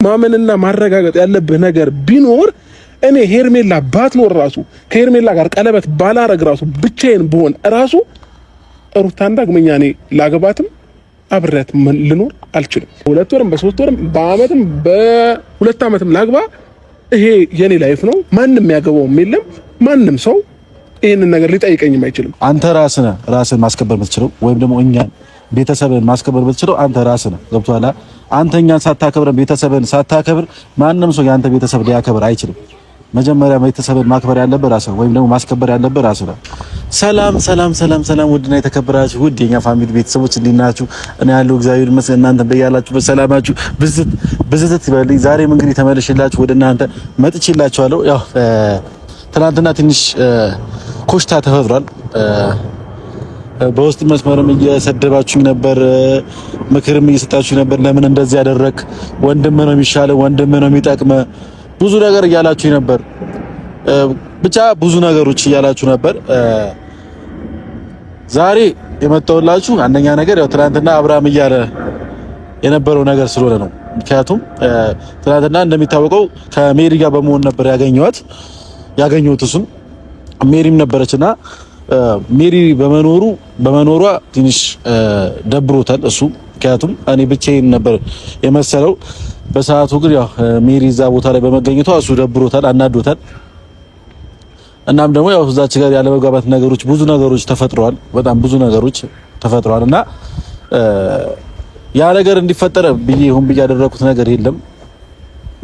ማመንና ማረጋገጥ ያለብህ ነገር ቢኖር እኔ ሄርሜላ ባትኖር ራሱ ከሄርሜላ ጋር ቀለበት ባላረግ ራሱ ብቻዬን ብሆን ራሱ ሩታን ዳግመኛ እኔ ላገባትም አብሬያት ልኖር አልችልም። 2 ወርም በ3 ወርም በአመትም በ2 አመትም ላግባ፣ ይሄ የኔ ላይፍ ነው። ማንም ያገባውም የለም። ማንም ሰው ይሄንን ነገር ሊጠይቀኝም አይችልም። አንተ ራስን ማስከበር የምትችለው ወይም ደግሞ እኛን ቤተሰብን ማስከበር የምትችለው አንተ ራስህ ነህ። ገብቶሃል? አንተ እኛን ሳታከብር ቤተሰብን ሳታከብር ማንም ሰው ያንተ ቤተሰብ ሊያከብር አይችልም። መጀመሪያ ቤተሰብን ማክበር ያለበት ራስህ ወይም ደግሞ ማስከበር ያለበት ራስህ ነህ። ሰላም ውድና የተከበራችሁ ውድ የኛ ፋሚሊ ቤተሰቦች እንዴት ናችሁ? እኔ ያለው እግዚአብሔር ይመስገን። እናንተ በያላችሁ በሰላማችሁ ብዝት ይበልኝ። ዛሬም እንግዲህ ተመልሼላችሁ ወደ እናንተ መጥቼላችኋለሁ። ያው ትናንትና ትንሽ ኮሽታ ተፈጥሯል። በውስጥ መስመርም እየሰደባችሁኝ ነበር፣ ምክርም እየሰጣችሁኝ ነበር። ለምን እንደዚህ ያደረክ? ወንድም ነው የሚሻለው፣ ወንድም ነው የሚጠቅመ ብዙ ነገር እያላችሁ ነበር። ብቻ ብዙ ነገሮች እያላችሁ ነበር። ዛሬ የመጣሁላችሁ አንደኛ ነገር ያው ትናንትና አብርሃም እያለ የነበረው ነገር ስለሆነ ነው። ምክንያቱም ትናንትና እንደሚታወቀው ከሜሪ ጋር በመሆን ነበር ያገኘሁት እሱን ሜሪም ነበረችና ሜሪ በመኖሯ ትንሽ ደብሮታል እሱ። ምክንያቱም እኔ ብቻዬን ነበር የመሰለው በሰዓቱ። ግን ያው ሜሪ እዛ ቦታ ላይ በመገኘቷ እሱ ደብሮታል፣ አናዶታል። እናም ደግሞ ያው እዛች ጋር ያለ መግባባት ነገሮች ብዙ ነገሮች ተፈጥረዋል፣ በጣም ብዙ ነገሮች ተፈጥረዋል። እና ያ ነገር እንዲፈጠር ብዬ ያደረኩት ነገር የለም።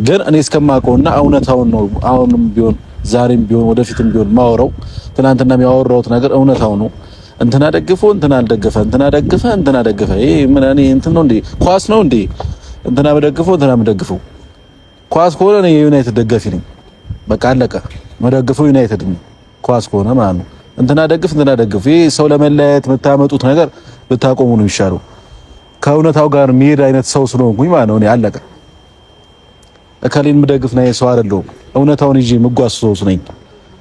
ግን እኔ እስከማውቀውና እውነታውን ነው አሁንም ቢሆን ዛሬም ቢሆን ወደፊትም ቢሆን ማወራው። ትናንትና የሚያወራውት ነገር እውነታው ነው። እንትና ደግፎ እንትና አልደገፈ፣ እንትና ደግፈ ይሄ ምን እኔ እንትን ነው እንዴ? ኳስ ነው እንዴ? እንትና በደግፈው እንትና በደግፈው ኳስ ከሆነ እኔ የዩናይትድ ደጋፊ ነኝ። በቃ አለቀ። መደግፈው ዩናይትድ ነው ኳስ ከሆነ ማለት ነው። እንትና ደግፍ። ይሄ ሰው ለመለያየት የምታመጡት ነገር ብታቆሙ ነው የሚሻለው። ከእውነታው ጋር የሚሄድ አይነት ሰው ስለሆንኩኝ ማለት ነው። እኔ አለቀ። እከሌን ምደግፍ ነው ሰው አይደለሁም። እውነታውን ይዤ ምጓዝ ሰው ነኝ።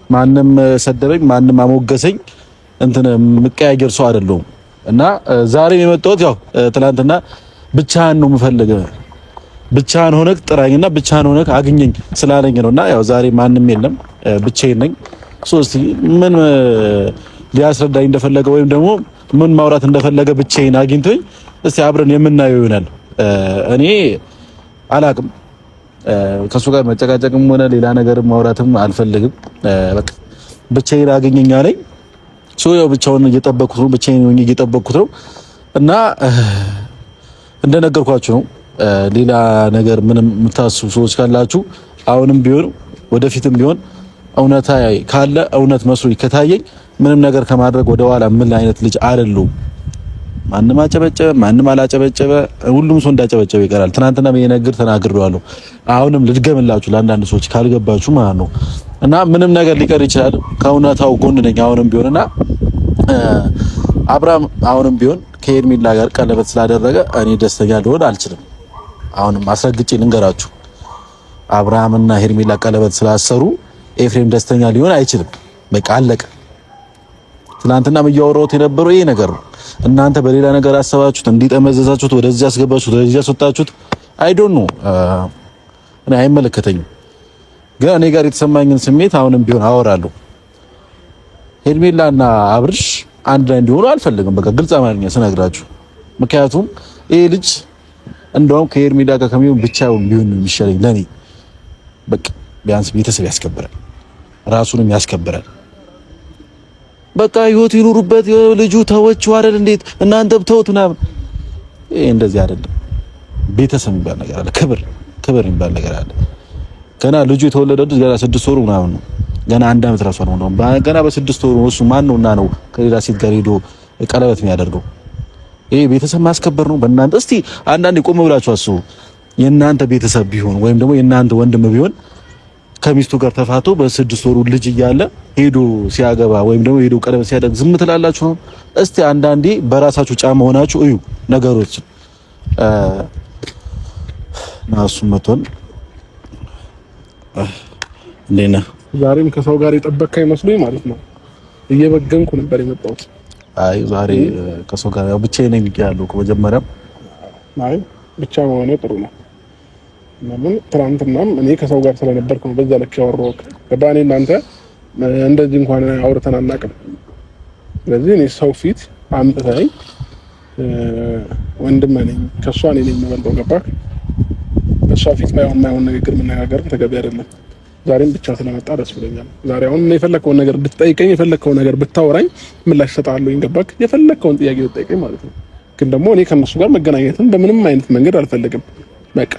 ማንም ሰደበኝ፣ ማንም አሞገሰኝ እንትን ምቀያየር ሰው አይደለሁም። እና ዛሬም የመጣሁት ያው ትናንትና ብቻህን ነው የምፈልገው፣ ብቻህን ሆነህ ጥራኝና ብቻህን ሆነህ አግኘኝ ስላለኝ ነውና ያው ዛሬ ማንም የለም፣ ብቻዬን ነኝ። ሶስት ምን ሊያስረዳኝ እንደፈለገ ወይም ደግሞ ምን ማውራት እንደፈለገ ብቻዬን አግኝቶኝ እስቲ አብረን የምናየው ይሆናል። እኔ አላቅም፣ ከሱ ጋር መጨቃጨቅም ሆነ ሌላ ነገር ማውራትም አልፈልግም። በቃ ብቻዬን አገኘኝ አለኝ። ያው ብቻውን እየጠበቅኩት ነው እና እንደነገርኳችሁ ነው። ሌላ ነገር ምንም የምታስቡ ሰዎች ካላችሁ አሁንም ቢሆን ወደፊትም ቢሆን እውነታ ካለ እውነት መስሎ ከታየኝ ምንም ነገር ከማድረግ ወደኋላ ምን አይነት ልጅ አይደለሁም። ማንም አጨበጨበ ማንም አላጨበጨበ ሁሉም ሰው እንዳጨበጨበ ይቀራል። ትናንትና በየነገር ተናግሬዋለሁ። አሁንም ልድገምላችሁ ለአንዳንድ ሰዎች ካልገባችሁ ማለት ነው። እና ምንም ነገር ሊቀር ይችላል። ከእውነታው ጎን ነኝ አሁንም ቢሆንና አብርሃም አሁንም ቢሆን ከሄርሜላ ጋር ቀለበት ስላደረገ እኔ ደስተኛ ልሆን አልችልም። አሁንም አስረግጬ ልንገራችሁ፣ አብርሃምና ሄርሜላ ቀለበት ስላሰሩ ኤፍሬም ደስተኛ ሊሆን አይችልም። በቃ አለቀ። ትናንትና እያወራሁት የነበረው ይሄ ነገር ነው። እናንተ በሌላ ነገር አሰባችሁት፣ እንዲጠመዘዛችሁት፣ ወደዚህ ያስገባችሁት፣ ወደዚህ ያስወጣችሁት አይ ዶንት ኖ። እኔ አይመለከተኝም። ግን እኔ ጋር የተሰማኝን ስሜት አሁንም ቢሆን አወራለሁ። ሄርሜላና አብርሽ አንድ ላይ እንዲሆኑ አልፈልግም። በቃ ግልጽ አማርኛ ስነግራችሁ። ምክንያቱም ይሄ ልጅ እንደውም ከሄርሜላ ጋር ከሚሆን ብቻውን ቢሆን የሚሻለኝ ለኔ። በቃ ቢያንስ ቤተሰብ ያስከብራል፣ ራሱንም ያስከብራል። በቃ ህይወት ይኑሩበት። ልጁ ተወችው አይደል? እንዴት እናንተ ብተውት ምናምን። ይሄ እንደዚህ አይደለም። ቤተሰብ የሚባል ነገር አለ፣ ክብር የሚባል ነገር አለ። ገና ልጁ የተወለደው ገና 6 ወሩ ምናምን ነው። ገና 1 አመት ራሱ ነው። ገና በ6 ወሩ እሱ ማን ነውና ነው ከሌላ ሴት ጋር ሄዶ ቀለበት የሚያደርገው? ይሄ ቤተሰብ ማስከበር ነው። በእናንተ እስቲ አንዳንዴ ቆም ብላችሁ አስቡ። የእናንተ ቤተሰብ ቢሆን ወይም ደግሞ የእናንተ ወንድም ቢሆን ከሚስቱ ጋር ተፋቶ በ6 ወሩ ልጅ እያለ ሄዶ ሲያገባ ወይም ደግሞ ሄዶ ቀለበት ሲያደርግ ዝም ትላላችሁ ነው? እስቲ አንዳንዴ በራሳችሁ ጫማ ሆናችሁ እዩ ነገሮች። ናሱ መቶን እንዴና ዛሬም ከሰው ጋር የጠበቅከኝ መስሎኝ ማለት ነው። እየበገንኩ ነበር የመጣሁት። አይ ዛሬ ከሰው ጋር ያው ብቻዬን ነኝ ያለው ከመጀመሪያም። አይ ብቻ መሆኑ ጥሩ ነው። ለምን ትናንትናም እኔ ከሰው ጋር ስለነበርኩ ነው በዛ ልክ ያወራሁት። ገባህ? እናንተ እንደዚህ እንኳን አውርተን አናውቅም። ስለዚህ እኔ ሰው ፊት አምጥተኸኝ ወንድም ነኝ ከሷ እኔ ነኝ የምበልጠው። ገባህ? በሷ ፊት ማይሆን ንግግር መነጋገርም ተገቢ አይደለም። ዛሬም ብቻ ስለመጣ ደስ ብሎኛል። ዛሬ አሁን የፈለከውን ነገር ብትጠይቀኝ የፈለከውን ነገር ብታወራኝ ምላሽ እሰጥሃለሁ። ገባህ? የፈለከውን ጥያቄ ብትጠይቀኝ ማለት ነው። ግን ደግሞ እኔ ከነሱ ጋር መገናኘትን በምንም አይነት መንገድ አልፈልግም። በቃ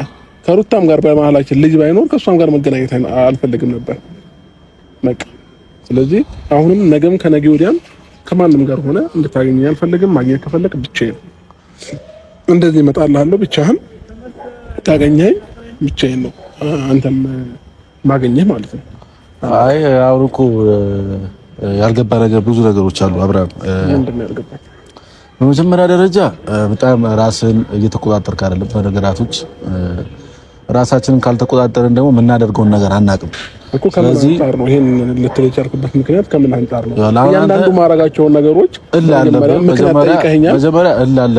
ከሩታም ጋር በመሀላችን ልጅ ባይኖር ከሷም ጋር መገናኘት አልፈልግም ነበር። በቃ ስለዚህ አሁንም ነገም ከነገ ወዲያም ከማንም ጋር ሆነ እንድታገኘኝ አልፈልግም። ማግኘት ከፈለክ ብቻዬን እንደዚህ እመጣልሃለሁ። ብቻህን ታገኘኝ ብቻዬን ነው አንተም ማገኘህ ማለት ነው። አይ አሁን እኮ ያልገባ ነገር ብዙ ነገሮች አሉ አብርሃም። ምንድነው ያልገባህ? በመጀመሪያ ደረጃ በጣም ራስን እየተቆጣጠርክ አይደለም። በነገራቶች ራሳችንን ካልተቆጣጠርን ደግሞ የምናደርገውን ነገር አናውቅም እኮ። ስለዚህ ነው ይሄን ልትል የቻልክበት ምክንያት ከምን አንፃር ነው? እያንዳንዱ ማረጋቸውን ነገሮች መጀመሪያ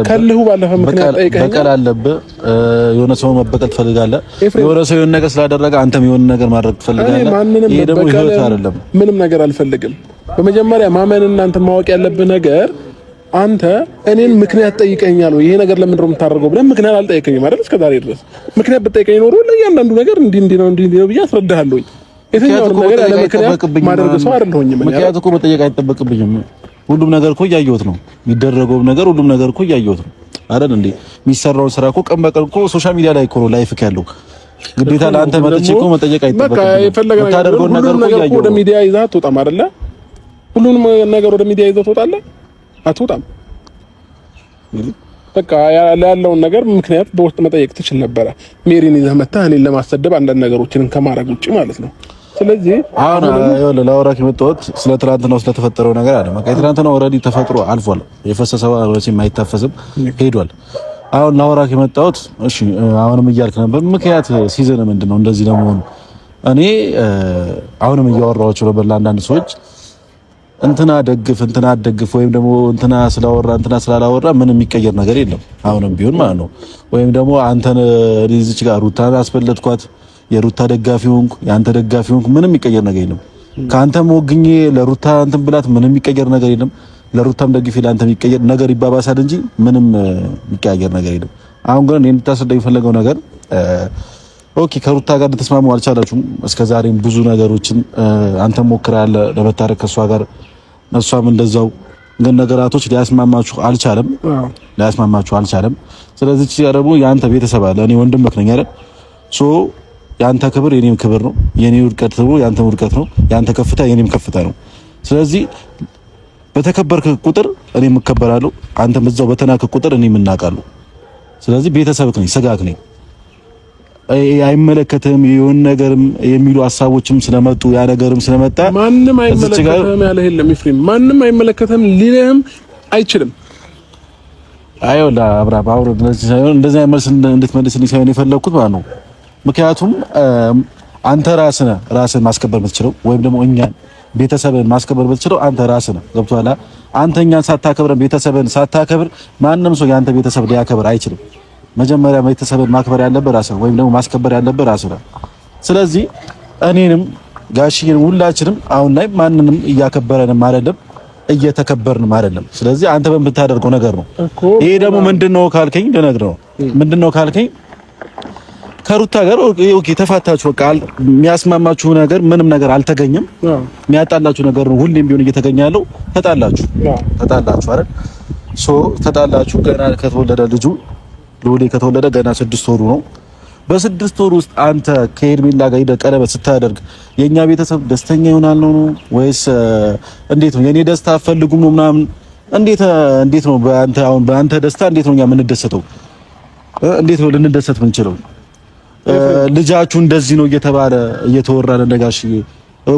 ከልሁ ባለፈ ምክንያት ጠይቀኸኛል። በቀል አለብህ። የሆነ ሰው መበቀል ትፈልጋለህ። የሆነ ሰው የሆነ ነገር ስላደረገ አንተም የሆነ ነገር ማድረግ ትፈልጋለህ። ይሄ ደግሞ ህይወት አይደለም። ምንም ነገር አልፈልግም። በመጀመሪያ ማመን እናንተ ማወቅ ያለብህ ነገር አንተ እኔን ምክንያት ጠይቀኛል ወይ ይሄ ነገር ለምን ነው የምታደርገው ብለህ ምክንያት አልጠየቀኝም አይደል? እስከ ዛሬ ድረስ ምክንያት ብትጠይቀኝ ኖሮ ለእያንዳንዱ ነገር እንዲህ ነው ብዬ አስረዳሃለሁ። የትኛውንም ነገር ያለ ምክንያት ማድረግ ሰው አይደለሁኝም። ምክንያት እኮ መጠየቅ አይጠበቅብኝም። ሁሉም ነገር እኮ እያየሁት ነው። የሚደረገው ነገር ሁሉም ነገር እኮ እያየሁት ነው አይደል እንዴ? የሚሰራውን ስራ እኮ ቀን በቀን እኮ ሶሻል ሚዲያ ላይ እኮ ነው ላይፍክ ያለው። ግዴታ ለአንተ መጥቼ እኮ መጠየቅ አይጠበቅብኝም። የምታደርገውን ነገር እኮ እያየሁት ወደ ሚዲያ ይዘህ አትወጣም አይደለ? ሁሉንም ነገር ወደ ሚዲያ ይዘህ ትወጣለህ? አትወጣም። በቃ ያለውን ነገር ምክንያት በውስጥ መጠየቅ ትችል ነበረ። ሜሪን ይዘህ መጣህ እኔን ለማሰደብ አንዳንድ ነገሮችን ከማድረግ ውጪ ማለት ነው። ስለዚህ አሁን ለአውራክ የመጣሁት ስለ ትናንትናው ስለተፈጠረው ነገር አለ። በቃ ትናንትናው ኦልሬዲ ተፈጥሮ አልፏል። የፈሰሰው ወጪ አይታፈስም ሄዷል። አሁን ለአውራክ የመጣሁት እሺ፣ አሁንም እያልክ ነበር ምክንያት ሲዘን ምንድነው እንደዚህ ለመሆኑ? እኔ አሁንም እያወራኋቸው ነበር ለአንዳንድ ሰዎች እንትና ደግፍ ወይም ደግሞ እንትና ስላወራ እንትና ስላላወራ ምንም የሚቀየር ነገር የለም። አሁንም ቢሆን ማለት ነው። ወይም ደግሞ አንተን ሪዝች ጋር ሩታን አስበለጥኳት የሩታ ደጋፊ ሆንኩ ያንተ ደጋፊ ሆንኩ ምንም የሚቀየር ነገር የለም። ካንተም ወግኜ ለሩታ እንትን ብላት ምንም የሚቀየር ነገር የለም። ለሩታም ደግፊ ለአንተ የሚቀየር ነገር ይባባሳል እንጂ ምንም የሚቀየር ነገር የለም። አሁን ግን እኔ እንድታስረዳኝ የፈለገው ነገር ኦኬ፣ ከሩታ ጋር ልትስማሙ አልቻላችሁም። እስከዛሬም ብዙ ነገሮችን አንተ ሞክራለህ ለመታረቅ ከሷ ጋር እሷም እንደዛው፣ ግን ነገራቶች ሊያስማማችሁ አልቻለም። ስለዚህ እቺ ደግሞ ያንተ ቤተሰብ አለ፣ እኔ ወንድምህ ነኝ አይደል? ሶ ያንተ ክብር የኔም ክብር ነው፣ የኔ ውድቀት ደግሞ ያንተ ውድቀት ነው፣ ያንተ ከፍታ የኔም ከፍታ ነው። ስለዚህ በተከበርክ ቁጥር እኔም እከበራለሁ፣ አንተም እዛው በተናከ ቁጥር እኔም እናውቃለሁ። ስለዚህ ቤተሰብክ ነኝ፣ ስጋክ ነኝ። አይመለከተም የሆነ ነገርም የሚሉ ሀሳቦችም ስለመጡ ያ ነገርም ስለመጣ ማንንም አይመለከተም ያለ የለም። ኤፍሬም ማንንም አይመለከተም ሊልህም አይችልም። አይወላ አብራባ አውሮ እንደዚህ አይመልስ እንድትመልስልኝ ሳይሆን የፈለኩት ማለት ነው። ምክንያቱም አንተ ራስህን ማስከበር የምትችለው ወይም ደግሞ እኛን ቤተሰብን ማስከበር የምትችለው አንተ ራስህ ነህ። ገብቶሃል? አንተ እኛን ሳታከብረን ቤተሰብን ሳታከብር ማንም ሰው ያንተ ቤተሰብ ሊያከብር አይችልም። መጀመሪያ ቤተሰብን ማክበር ያለበት ራስህ ወይም ደግሞ ማስከበር ያለበት ራስህ ነው። ስለዚህ እኔንም ጋሽዬንም ሁላችንም አሁን ላይ ማንንም እያከበረንም አይደለም እየተከበርንም አይደለም። ስለዚህ አንተ በምታደርገው ነገር ነው። ይሄ ደግሞ ምንድነው ካልከኝ ልነግርህ ነው። ምንድነው ካልከኝ ከሩታ ጋር ኦኬ ተፋታችሁ፣ በቃ የሚያስማማችሁ ነገር ምንም ነገር አልተገኘም። የሚያጣላችሁ ነገር ነው ሁሌም ቢሆን እየተገኘ ያለው። ተጣላችሁ አይደል? ሶ ተጣላችሁ። ገና ከተወለደ ልጁ ሎሌ ከተወለደ ገና 6 ወሩ ነው። በ6 ወር ውስጥ አንተ ከሄርሜላ ጋር ሄደህ ቀለበት ስታደርግ የኛ ቤተሰብ ደስተኛ ይሆናል ነው ወይስ እንዴት ነው? የኔ ደስታ አፈልጉም ነው ምናምን? እንዴት ነው በአንተ ደስታ እንዴት ነው እኛ የምንደሰተው? እንዴት ነው ልንደሰት ምንችለው? ልጃችሁ እንደዚህ ነው እየተባለ እየተወራ ለነጋሽዬ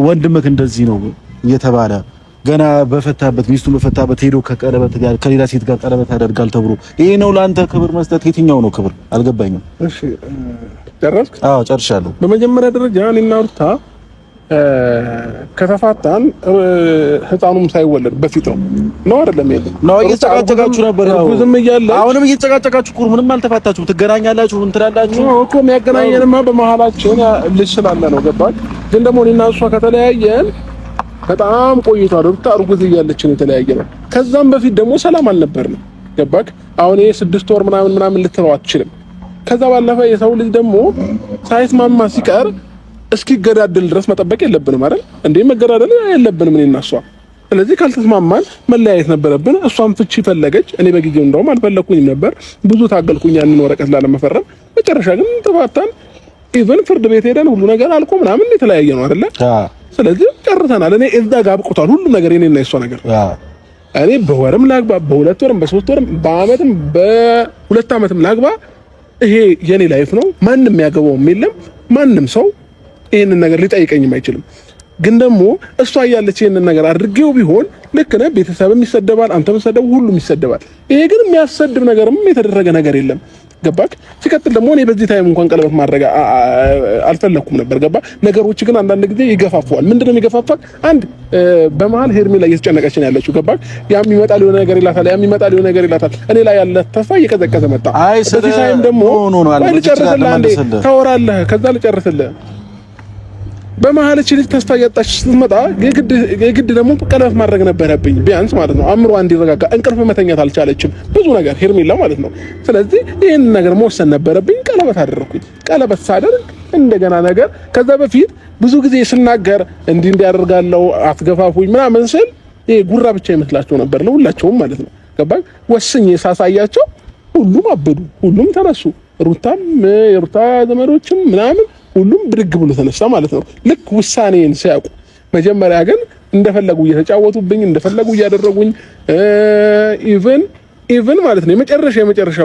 ወንድምህ እንደዚህ ነው እየተባለ ገና በፈታበት ሚስቱን በፈታበት ሄዶ ከቀለበት ጋር ከሌላ ሴት ጋር ቀለበት ያደርጋል ተብሎ ይሄ ነው ለአንተ ክብር መስጠት? የትኛው ነው ክብር? አልገባኝም። እሺ ጨረስክ? አዎ ጨርሻለሁ። በመጀመሪያ ደረጃ እኔና ሩታ ከተፋታን ህፃኑም ሳይወለድ በፊት ነው አይደለም? ነው እየተጨቃጨቃችሁ ነበር። ብዙም እያለ አሁንም እየተጨቃጨቃችሁ እኮ ምንም አልተፋታችሁም። ትገናኛላችሁ እንትላላችሁ እኮ የሚያገናኘንማ በመሀላችን ልጅ ስላለ ነው። ገባክ? ግን ደግሞ እኔና እሷ ከተለያየን በጣም ቆይቷል። ሩታ እርጉዝ እያለች ነው የተለያየነው። ከዛም በፊት ደግሞ ሰላም አልነበርንም። ገባክ? አሁን 6 ወር ምናምን ልትለው አትችልም። ከዛ ባለፈ የሰው ልጅ ደግሞ ሳይስማማ ሲቀር እስኪገዳደል ድረስ መጠበቅ የለብንም አይደል እንዴ? መገዳደል የለብንም እኔና እሷ። ስለዚህ ካልተስማማን መለያየት ነበረብን። እሷም ፍቺ ፈለገች። እኔ በጊዜው እንደውም አልፈለኩኝም ነበር። ብዙ ታገልኩኝ ያንን ወረቀት ላለመፈረም። መጨረሻ ግን ተፋታን። ኢቨን ፍርድ ቤት ሄደን ሁሉ ነገር አልቆ ምናምን የተለያየ ነው አይደለ? ስለዚህ ጨርሰናል። እኔ እዛ ጋር አብቅቷል ሁሉ ነገር የኔና የሷ ነገር። እኔ በወርም ላግባ፣ በ2 ወርም በ3 ወርም በአመትም በ2 አመትም ላግባ፣ ይሄ የኔ ላይፍ ነው። ማንም ያገባውም የለም። ማንም ሰው ይሄንን ነገር ሊጠይቀኝም አይችልም። ግን ደግሞ እሷ እያለች ይሄንን ነገር አድርጌው ቢሆን ልክ ነህ፣ ቤተሰብም ይሰደባል፣ አንተም ይሰደብ፣ ሁሉም ይሰደባል። ይሄ ግን የሚያሰድብ ነገርም የተደረገ ነገር የለም። ገባክ? ሲቀጥል ደግሞ እኔ በዚህ ታይም እንኳን ቀለበት ማድረግ አልፈለኩም ነበር። ገባ? ነገሮች ግን አንዳንድ ጊዜ ይገፋፋዋል። ምንድነው የሚገፋፋክ? አንድ በመሀል ሄርሜላ እየተጨነቀች ነው ያለችው። ገባክ? ያም ይመጣል የሆነ ነገር ይላታል፣ ያም ይመጣል የሆነ ነገር ይላታል። እኔ ላይ ያለ ተስፋ እየቀዘቀዘ መጣ። በዚህ ታይም ደግሞ ልጨርስልህ፣ አንዴ ታወራለህ፣ ከዛ ልጨርስልህ። በመሀል እቺ ልጅ ተስፋ እያጣች ስትመጣ የግድ ደግሞ ቀለበት ማድረግ ነበረብኝ፣ ቢያንስ ማለት ነው። አእምሮ እንዲረጋጋ እንቅልፍ መተኛት አልቻለችም፣ ብዙ ነገር ሄርሜላ ማለት ነው። ስለዚህ ይሄን ነገር መወሰን ነበረብኝ። ቀለበት አደረኩኝ። ቀለበት ሳደርግ እንደገና ነገር ከዛ በፊት ብዙ ጊዜ ስናገር እንዲያደርጋለው አትገፋፉኝ ምናምን ስል ይሄ ጉራ ብቻ ይመስላቸው ነበር ለሁላቸውም ማለት ነው። ገባኝ? ወስኜ ሳሳያቸው ሁሉም አበዱ፣ ሁሉም ተነሱ። ሩታም የሩታ ዘመዶችም ምናምን ሁሉም ብድግ ብሎ ተነሳ ማለት ነው። ልክ ውሳኔን ሲያውቁ መጀመሪያ ግን እንደፈለጉ እየተጫወቱብኝ እንደፈለጉ እያደረጉኝ ኢቭን ማለት ነው የመጨረሻ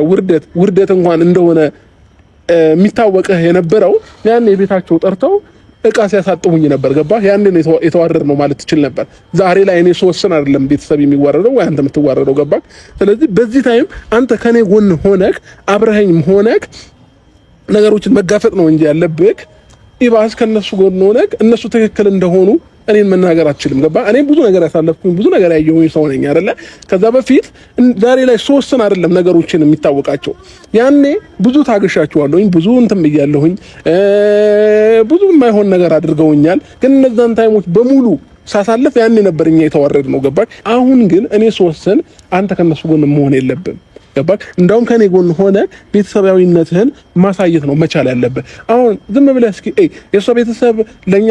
ውርደት እንኳን እንደሆነ የሚታወቅህ የነበረው ያን የቤታቸው ጠርተው እቃ ሲያሳጥሙኝ ነበር። ገባ? ያንን የተዋረድ ነው ማለት ትችል ነበር። ዛሬ ላይ እኔ ስወስን አይደለም ቤተሰብ የሚዋረደው ወይ አንተ የምትዋረደው። ገባ? ስለዚህ በዚህ ታይም አንተ ከኔ ጎን ሆነክ አብረኸኝም ሆነክ ነገሮችን መጋፈጥ ነው እንጂ ያለብህ ኢባስ ከነሱ ጎን ሆነክ እነሱ ትክክል እንደሆኑ እኔን መናገር አትችልም። ገባ? እኔ ብዙ ነገር ያሳለፍኩኝ ብዙ ነገር ያየሁኝ ሰው ነኝ አይደለ? ከዛ በፊት ዛሬ ላይ ሶስትን አይደለም ነገሮችን የሚታወቃቸው። ያኔ ብዙ ታግሻቸዋለሁኝ፣ ብዙ እንትን ብያለሁኝ፣ ብዙ የማይሆን ነገር አድርገውኛል። ግን እነዛን ታይሞች በሙሉ ሳሳለፍ ያኔ ነበር እኛ የተዋረድ ነው። ገባ? አሁን ግን እኔ ስወስን አንተ ከነሱ ጎን መሆን የለብም። ገባክ? እንዳውም ከኔ ጎን ሆነ ቤተሰባዊነትህን ማሳየት ነው መቻል ያለብህ። አሁን ዝም ብለህ እስኪ የእሷ ቤተሰብ ለኛ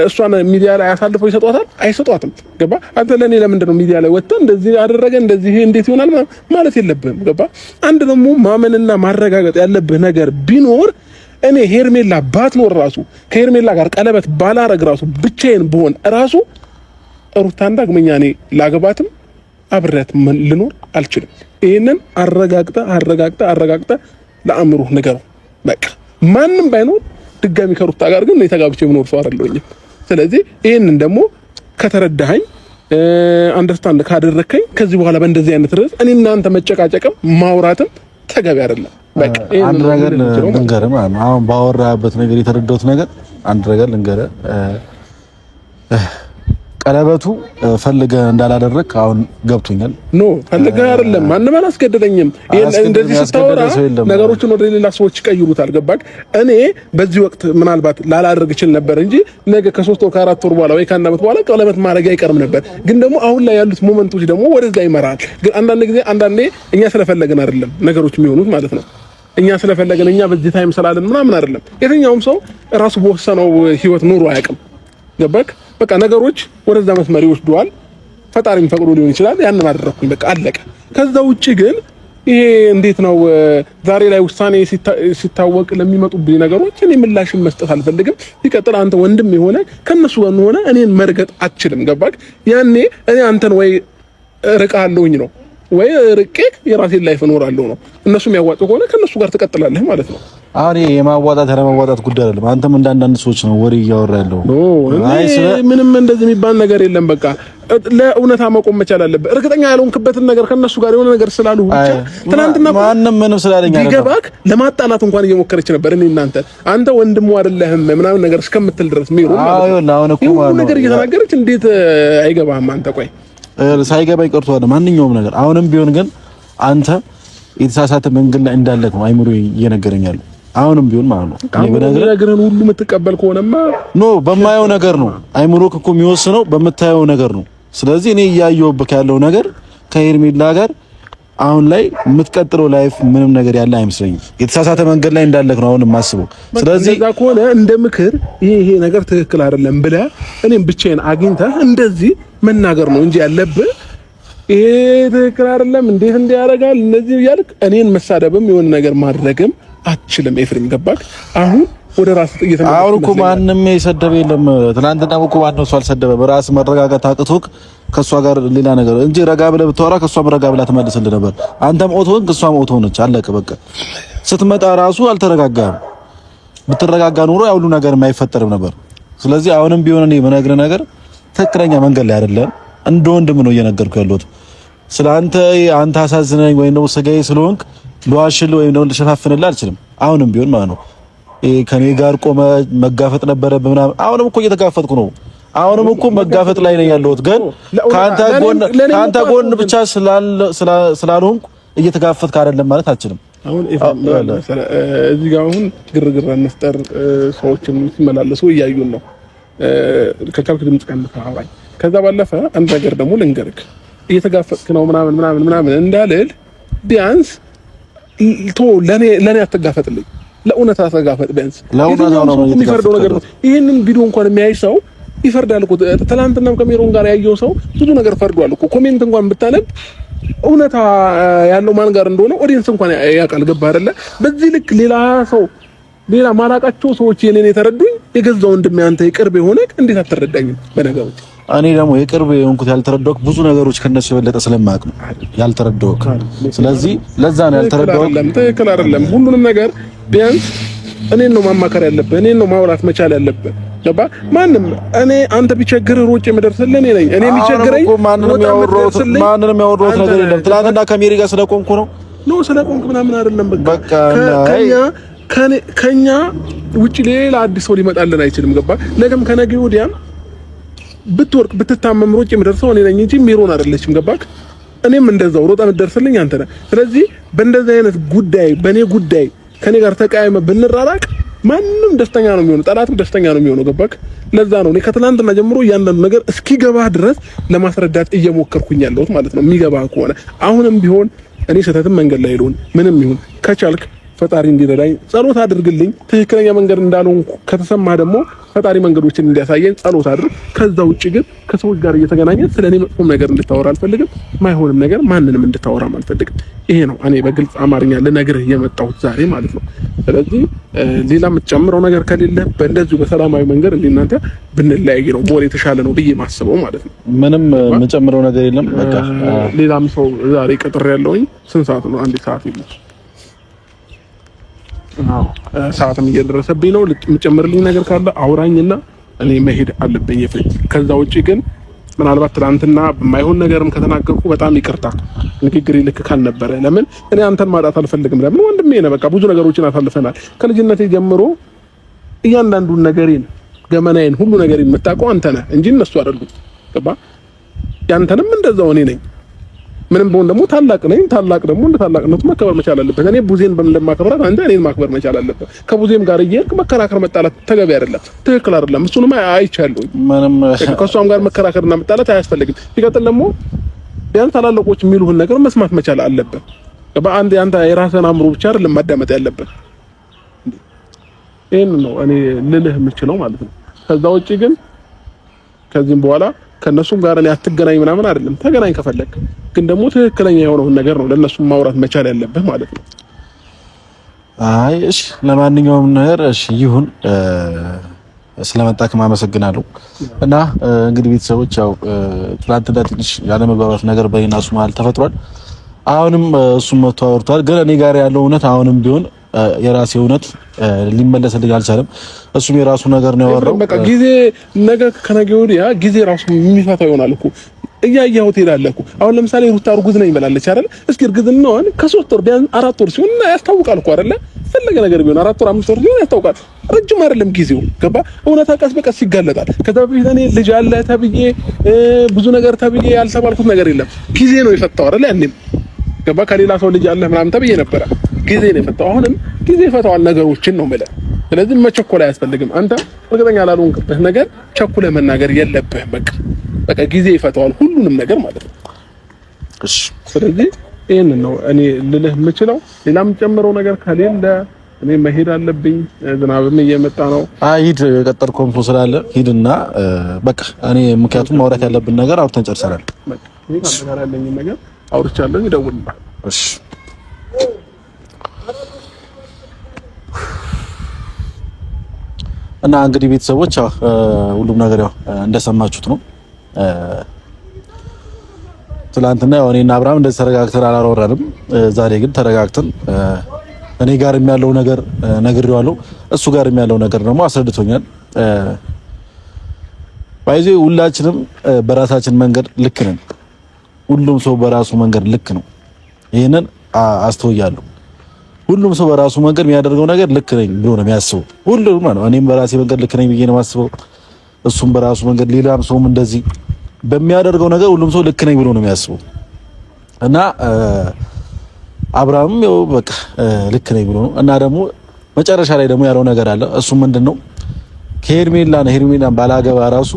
እሷን ሚዲያ ላይ አሳልፈው ይሰጧታል? አይሰጧትም። ገባ? አንተ ለኔ ለምንድን ነው ሚዲያ ላይ ወጥተህ እንደዚህ አደረገ እንደዚህ እንዴት ይሆናል ማለት የለብህም። ገባ? አንድ ደግሞ ማመንና ማረጋገጥ ያለብህ ነገር ቢኖር እኔ ሄርሜላ ባትኖር ራሱ ከሄርሜላ ጋር ቀለበት ባላረግ ራሱ ብቻዬን ብሆን ራሱ ሩታን ዳግመኛ እኔ ላገባትም አብሬያት ልኖር አልችልም። ይሄንን አረጋግጠ ለአእምሮህ ንገረው። በቃ ማንም ባይኖር ድጋሚ ከሩታ ጋር ግን የተጋብቼ የምኖር ሰው አይደለሁኝም። ስለዚህ ይሄንን ደግሞ ከተረዳኸኝ አንደርስታንድ ካደረከኝ ከዚህ በኋላ በእንደዚህ አይነት ርዕስ እኔ እናንተ መጨቃጨቅም ማውራትም ተገቢ አይደለም። በቃ አንድ ነገር ልንገርህ፣ አሁን ባወራህበት ነገር የተረዳሁት ነገር አንድ ነገር ልንገርህ። ቀለበቱ ፈልገህ እንዳላደረክ አሁን ገብቶኛል። ኖ ፈልገህ አይደለም፣ ማንም አላስገደደኝም። እንደዚህ ስታወራ ነገሮችን ወደ ሌላ ሰዎች ይቀይሩታል። ገባክ? እኔ በዚህ ወቅት ምናልባት ላላደርግ ይችል ነበር እንጂ ነገ ከ3 ወር ከ4 ወር በኋላ ወይ ከ1 ዓመት በኋላ ቀለበት ማድረግ አይቀርም ነበር። ግን ደግሞ አሁን ላይ ያሉት ሞመንቶች ደግሞ ወደዛ ይመራል። ግን አንዳንዴ እኛ ስለፈለግን አይደለም ነገሮች የሚሆኑት ማለት ነው። እኛ ስለፈለግን እኛ በዚህ ታይም ስላለን ምናምን አይደለም። የትኛውም ሰው ራሱ በወሰነው ህይወት ኑሮ አያውቅም። ገባክ? በቃ ነገሮች ወደዛ መስመር ይወስዱዋል። ፈጣሪም ፈቅዶ ሊሆን ይችላል። ያንን አደረኩኝ፣ በቃ አለቀ። ከዛ ውጪ ግን ይሄ እንዴት ነው ዛሬ ላይ ውሳኔ ሲታወቅ ለሚመጡብኝ ነገሮች እኔ ምላሽን መስጠት አልፈልግም። ሲቀጥል አንተ ወንድም የሆነ ከነሱ ጋር ሆነ እኔን መርገጥ አትችልም። ገባክ? ያኔ እኔ አንተን ወይ ርቃለሁኝ ነው ወይ ርቄ የራሴን ላይፍ እኖራለሁ ነው። እነሱ የሚያዋጡ ከሆነ ከነሱ ጋር ትቀጥላለህ ማለት ነው። አሬ የማዋጣት ያለማዋጣት ጉዳይ አይደለም። አንተም እንዳንዳንድ ሰዎች ነው ወሬ እያወራ ያለው። ምንም እንደዚህ የሚባል ነገር የለም። በቃ ለእውነታ መቆም መቻል አለበት። እርግጠኛ ያልሆንክበትን ነገር ከነሱ ጋር የሆነ ነገር ስላሉ ብቻ ትናንትና ማንም ምንም ስላለኝ አይደለም ቢገባክ ለማጣላት እንኳን እየሞከረች ነበር። እኔ እናንተ አንተ ወንድሙ አይደለህም ምናምን ነገር እስከምትል ድረስ ሜሩ አሁን እኮ ነገር እየተናገረች እንዴት አይገባህም? አንተ ቆይ ሳይገባኝ ቀርቶ አይደለም ማንኛውም ነገር። አሁንም ቢሆን ግን አንተ የተሳሳተ መንገድ ላይ እንዳለህ ነው አይምሮ እየነገረኝ ያለው። አሁንም ቢሆን ማለት ነው እኔ በነገርህን ሁሉ የምትቀበል ከሆነማ በማየው ነገር ነው አይምሮክ እኮ የሚወስነው በምታየው ነገር ነው። ስለዚህ እኔ እያየሁበት ያለው ነገር ከሄርሜላ ጋር አሁን ላይ የምትቀጥለው ላይፍ ምንም ነገር ያለ አይመስለኝም። የተሳሳተ መንገድ ላይ እንዳለክ ነው አሁን የማስበው። ስለዚህ እንደዛ ከሆነ እንደ ምክር ይሄ ነገር ትክክል አይደለም ብለህ እኔም ብቻዬን አግኝተህ እንደዚህ መናገር ነው እንጂ ያለብህ ይሄ ትክክል አይደለም እንዴት እንዲያደርጋል እነዚህ እያልክ እኔን መሳደብም የሆነ ነገር ማድረግም አትችልም። ኤፍሬም ገባክ? አሁን ወደ ራስ እየተናገርኩ አሁን እኮ ማንንም የሰደበ የለም። ትናንትና እኮ ማንም ሰው አልሰደበ። በራስ መረጋጋት አቅቶክ ከሷ ጋር ሌላ ነገር እንጂ ረጋ ብለህ ብታወራ ከሷም ረጋ ብላ ትመልስልህ ነበር። አንተም ኦቶን ከሷም ኦቶ ነች። አለቀ በቃ። ስትመጣ ራሱ አልተረጋጋም። ብትረጋጋ ኑሮ ያው ሁሉ ነገር የማይፈጠርም ነበር። ስለዚህ አሁንም ቢሆን እኔ የምነግርህ ነገር ትክክለኛ መንገድ ላይ አይደለም። እንደ ወንድም ነው እየነገርኩ ያለሁት። ስለአንተ አንተ አሳዝነኝ ወይም ነው ስጋዬ ስለሆንክ ልዋሽልህ ወይም ነው ልሸፋፍንልህ አልችልም። አሁንም ቢሆን ማለት ነው ከኔ ጋር ቆመ መጋፈጥ ነበረብህ ምናምን። አሁንም እኮ እየተጋፈጥኩ ነው። አሁንም እኮ መጋፈጥ ላይ ነኝ ያለሁት። ግን ካንተ ጎን ብቻ ስላልሆንኩ እየተጋፈጥክ አይደለም ማለት አልችልም። አሁን እዚህ ጋር አሁን ግርግር አንፍጠር። ሰዎችም ሲመላለሱ እያዩን ነው። ከካልክ ድምጽ ቀንፈ አውራኝ። ከዛ ባለፈ አንድ ነገር ደግሞ ልንገርክ፣ እየተጋፈጥክ ነው ምናምን እንዳልል ቢያንስ ለኔ አትጋፈጥልኝ፣ ለእውነት አትጋፈጥ። ቢያንስ ለእውነት ነው የሚፈርደው ነገር ነው። ይሄንን ቪዲዮ እንኳን የሚያይ ሰው ይፈርዳል እኮ። ትናንትናም ከሜሮን ጋር ያየው ሰው ብዙ ነገር ፈርዷል እኮ። ኮሜንት እንኳን ብታነብ እውነታ ያለው ማን ጋር እንደሆነ ኦዲየንስ እንኳን ያውቃል። ገባ አይደለ? በዚህ ልክ ሌላ ማላቃቸው ሰዎች የኔን የተረዱኝ የገዛው ወንድሜ አንተ የቅርብ የሆነ እንዴት አትረዳኝም? በነገሮች እኔ ደግሞ የቅርብ የሆንኩት ያልተረዳሁት ብዙ ነገሮች ከነሱ የበለጠ ስለማውቅ ነው ያልተረዳሁት። ስለዚህ ለዛ ነው ያልተረዳሁት። ትክክል አይደለም። ሁሉንም ነገር ቢያንስ እኔን ነው ማማከር ያለብህ፣ እኔን ነው ማውራት መቻል ያለብህ። ገባ? ማንም አንተ ቢቸግርህ ሮጬ የምደርስልህ እኔ ነኝ። እኔ የሚቸግረኝ ማንንም ያወራሁት ነገር የለም። ትናንትና ከሜሪ ጋር ስለቆምኩ ነው ስለቆምኩ ምናምን አይደለም። በቃ ከኛ ውጪ ሌላ አዲስ ሰው ሊመጣልን አይችልም። ገባ? ነገም ከነገ ወዲያም ብትወርቅ ብትታመም ሮጬ የምደርሰው እኔ ነኝ እንጂ ሜሮን አይደለችም። ገባክ? እኔም እንደዛው ሮጣ የምትደርስልኝ አንተ ነህ። ስለዚህ በእንደዚህ አይነት ጉዳይ በእኔ ጉዳይ ከኔ ጋር ተቃይመ ብንራራቅ ማንም ደስተኛ ነው የሚሆነው፣ ጠላትም ደስተኛ ነው የሚሆነው። ገባክ? ለዛ ነው እኔ ከትናንትና ጀምሮ እያንዳንዱ ነገር እስኪገባህ ድረስ ለማስረዳት እየሞከርኩኝ ያለሁት ማለት ነው። የሚገባህ ከሆነ አሁንም ቢሆን እኔ ስህተትም መንገድ ላይ ልሆን ምንም ይሁን ከቻልክ ፈጣሪ እንዲረዳኝ ጸሎት አድርግልኝ። ትክክለኛ መንገድ እንዳልሆንኩ ከተሰማህ ደግሞ ፈጣሪ መንገዶችን እንዲያሳየኝ ጸሎት አድርግ። ከዛ ውጪ ግን ከሰዎች ጋር እየተገናኘ ስለኔ መጥፎም ነገር እንድታወራ አልፈልግም። ማይሆንም ነገር ማንንም እንድታወራም አልፈልግም። ይሄ ነው እኔ በግልጽ አማርኛ ልነግርህ የመጣሁት ዛሬ ማለት ነው። ስለዚህ ሌላ የምትጨምረው ነገር ከሌለ በእንደዚሁ በሰላማዊ መንገድ እናንተ ብንለያይ ነው ቦሌ የተሻለ ነው ብዬ ማስበው ማለት ነው። ምንም የምጨምረው ነገር የለም። በቃ ሌላም ሰው ዛሬ ቀጥሬ ያለውኝ ስንት ሰዓት ነው? አንድ ሰዓት ይልኝ ሰዓትም እየደረሰብኝ ነው። የምጨምርልኝ ነገር ካለ አውራኝና እኔ መሄድ አለብኝ። ከዛ ውጪ ግን ምናልባት ትናንትና በማይሆን ነገርም ከተናገርኩ በጣም ይቅርታ። ንግግሬ ልክ ካልነበረ ለምን እኔ አንተን ማጣት አልፈልግም። ለምን ወንድሜ ነህ። በቃ ብዙ ነገሮችን አሳልፈናል። ከልጅነቴ ጀምሮ እያንዳንዱን ነገሬን ገመናዬን ሁሉ ነገሬን የምታውቀው አንተ ነህ እንጂ እነሱ አይደሉም። ገባ? ያንተንም እንደዛው እኔ ነኝ። ምንም ቢሆን ደግሞ ታላቅ ነኝ። ታላቅ ደግሞ እንደ ታላቅነቱ መከበር መቻል አለበት። እኔ ቡዜን እንደማከብራት አንተ እኔን ማክበር መቻል አለበት። ከቡዜም ጋር እየሄድክ መከራከር መጣላት ተገቢ አይደለም፣ ትክክል አይደለም። እሱንም አይቻለሁ። ምንም ከሷም ጋር መከራከርና መጣላት አያስፈልግም። ሲቀጥል ደግሞ ቢያንስ ታላላቆች የሚሉህን ነገር መስማት መቻል አለበት። በአንድ አንተ የራስህን አእምሮ ብቻ አይደለም ማዳመጥ ያለበት። ይሄን ነው እኔ ልልህ የምችለው ማለት ነው። ከዛ ውጪ ግን ከዚህም በኋላ ከነሱም ጋር እኔ አትገናኝ ምናምን አይደለም። ተገናኝ ከፈለክ፣ ግን ደግሞ ትክክለኛ የሆነውን ነገር ነው ለነሱም ማውራት መቻል ያለብህ ማለት ነው። አይ እሺ፣ ለማንኛውም ነገር እሺ ይሁን። ስለመጣክ አመሰግናለሁ። እና እንግዲህ ቤተሰቦች ያው ትናንትና ትንሽ ያለመግባባት ነገር በእኔና እሱ መሀል ተፈጥሯል። አሁንም እሱም መጥቶ አውርቷል። ግን እኔ ጋር ያለው እውነት አሁንም ቢሆን የራሴ እውነት ሊመለስልኝ አልቻለም። እሱም የራሱ ነገር ነው ያወራው። በቃ ጊዜ ነገ ከነገ ወዲያ ጊዜ ራሱ የሚፈታው ይሆናል እኮ እያየኸው ትሄዳለህ እኮ። አሁን ለምሳሌ ሩታ እርጉዝ ነኝ ብላለች አይደል? እስኪ እርግዝናዋን ከ3 ወር ቢያንስ 4 ወር ሲሆን ያስታውቃል እኮ አይደለ? ፈለገ ነገር ቢሆን 4 ወር 5 ወር ሲሆን ያስታውቃል። ረጅም አይደለም ጊዜው። ገባ? እውነታ ቀስ በቀስ ይጋለጣል። ከዛ በፊት እኔ ልጅ አለ ተብዬ ብዙ ነገር ተብዬ ያልተባልኩት ነገር የለም። ጊዜ ነው የፈታው አይደል? ያኔም ገባ? ከሌላ ሰው ልጅ አለ ምናምን ተብዬ ነበረ። ጊዜ ነው የፈታው። አሁንም ጊዜ ይፈታዋል ነገሮችን ነው የምልህ። ስለዚህ መቸኮል አያስፈልግም። አንተ እርግጠኛ ላልሆንክበት ነገር ቸኩለህ መናገር የለብህም። በቃ ጊዜ ይፈታዋል ሁሉንም ነገር ማለት ነው። እሺ፣ ስለዚህ ይሄንን ነው እኔ ልልህ የምችለው። ሌላም ጨምረው ነገር ከሌለ እኔ መሄድ አለብኝ። ዝናብም እየመጣ ነው። ሂድ፣ የቀጠር ኮንፎ ስላለ ሂድና በቃ እኔ ምክንያቱም ማውራት ያለብን ነገር አውርተን ጨርሰናል። እኔ ጋር ያለኝ ነገር አውርቻለሁ። ይደውልልሃል። እሺ እና እንግዲህ ቤተሰቦች ሁሉም ነገር ያው እንደሰማችሁት ነው። ትላንትና ያው እኔና አብርሃም እንደዚህ ተረጋግተን አላወራንም። ዛሬ ግን ተረጋግተን እኔ ጋር ያለው ነገር ነግሬዋለሁ፣ እሱ ጋር ያለው ነገር ደግሞ አስረድቶኛል። ባይዜ ሁላችንም በራሳችን መንገድ ልክ ነን። ሁሉም ሰው በራሱ መንገድ ልክ ነው። ይሄንን አስተውያለሁ። ሁሉም ሰው በራሱ መንገድ የሚያደርገው ነገር ልክ ነኝ ብሎ ነው የሚያስበው። ሁሉም ማለት እኔም በራሴ መንገድ ልክ ነኝ ብዬ ነው የማስበው። እሱም በራሱ መንገድ፣ ሌላም ሰውም እንደዚህ በሚያደርገው ነገር ሁሉም ሰው ልክ ነኝ ብሎ ነው የሚያስበው እና አብርሃም ያው በቃ ልክ ነኝ ብሎ ነው እና ደግሞ መጨረሻ ላይ ደግሞ ያለው ነገር አለ። እሱ ምንድነው ሄርሜላን ባላገባ ራሱ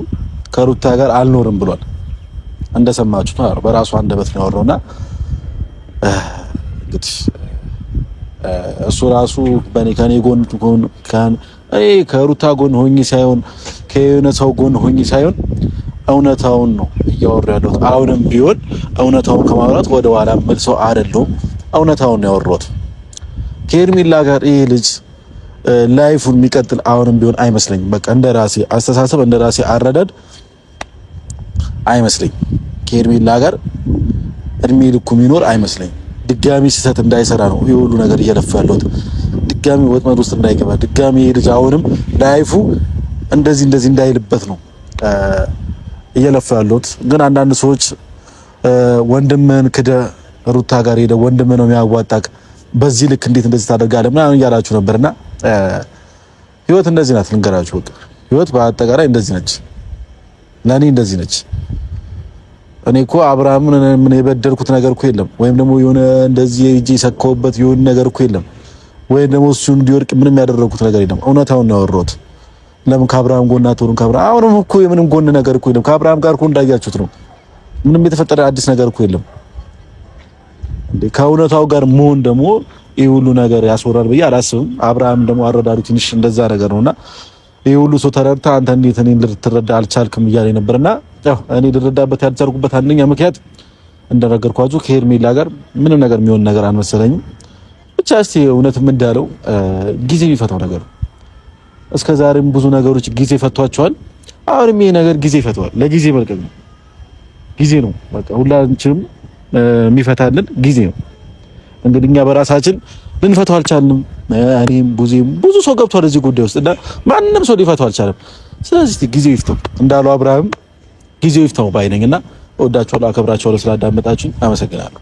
ከሩታ ጋር አልኖርም ብሏል። እንደሰማችሁት ነው። በራሱ አንደበት ነው ያወራውና እንግዲህ እሱ ራሱ ከኔ ጎን ከሩታ ጎን ሆኜ ሳይሆን ከየሆነ ሰው ጎን ሆኜ ሳይሆን እውነታውን ነው እያወራ ያለው። አሁንም ቢሆን እውነታውን ከማውራት ወደ ኋላ መልሰው አይደለም፣ እውነታውን ነው ያወራሁት። ከሄርሜላ ጋር ይሄ ልጅ ላይፉን የሚቀጥል አሁንም ቢሆን አይመስለኝም። በቃ እንደራሴ አስተሳሰብ እንደራሴ አረዳድ አይመስለኝም። ከሄርሜላ ጋር እድሜ ልኩ የሚኖር አይመስለኝም። ድጋሚ ስህተት እንዳይሰራ ነው ይሄ ሁሉ ነገር እየለፋ ያለሁት። ድጋሚ ወጥመድ ውስጥ እንዳይገባ፣ ድጋሚ ልጅ አሁንም ላይፉ እንደዚህ እንዳይልበት ነው እየለፋ ያለሁት። ግን አንዳንድ ሰዎች ወንድምን ክደ ሩታ ጋር ሄደ ወንድም ነው የሚያዋጣክ፣ በዚህ ልክ እንዴት እንደዚህ ታደርጋለህ ምናምን እያላችሁ ነበርና ህይወት እንደዚህ ናት። ልንገራችሁ፣ በቃ ህይወት በአጠቃላይ እንደዚህ ነች። ለኔ እንደዚህ ነች። እኔ እኮ አብርሃምን ምን የበደልኩት ነገር እኮ የለም፣ ወይም ደግሞ የሆነ እንደዚህ እጄ ሰካውበት የሆነ ነገር እኮ የለም፣ ወይም ደግሞ እሱ እንዲወርቅ ምንም ያደረኩት ነገር የለም። እውነታውን ነው ያወራሁት። ለምን ከአብርሃም ጎን አትሆኑም? ከአብርሃም አሁንም እኮ የምንም ጎን ነገር እኮ የለም። ከአብርሃም ጋር እኮ እንዳያችሁት ነው። ምንም የተፈጠረ አዲስ ነገር እኮ የለም። እንዴ ከእውነታው ጋር መሆን ደግሞ ይሄ ሁሉ ነገር ያስወራል ብዬ አላስብም። አብርሃም ደግሞ አረዳዱ ትንሽ እንደዛ ነገር ነውና ይሄ ሁሉ ሰው ተረድታ አንተ እንዴት እኔን ልትረዳ አልቻልክም እያለ ነበርና ያው እኔ ልረዳበት ያልቻልኩበት አንደኛ ምክንያት እንደነገርኳችሁ ከሄርሜላ ጋር ምንም ነገር የሚሆን ነገር አልመሰለኝም። ብቻ እስቲ እውነትም እንዳለው ጊዜ የሚፈታው ነገር እስከ ዛሬም ብዙ ነገሮች ጊዜ ፈቷቸዋል። አሁንም ይሄ ነገር ጊዜ ይፈታዋል። ለጊዜ መልቀቅ ነው። ጊዜ ነው በቃ ሁላችንም የሚፈታልን ጊዜ ነው። እንግዲህ እኛ በራሳችን ልንፈታው አልቻልንም። እኔም ብዙ ሰው ገብቷል እዚህ ጉዳይ ውስጥ እና ማንም ሰው ሊፈታው አልቻለም። ስለዚህ ጊዜው ይፍታው እንዳለው አብርሃም ጊዜው ይፍታው ባይነኝና እወዳችኋለሁ፣ አከብራችኋለሁ። ስላዳመጣችሁኝ አመሰግናለሁ።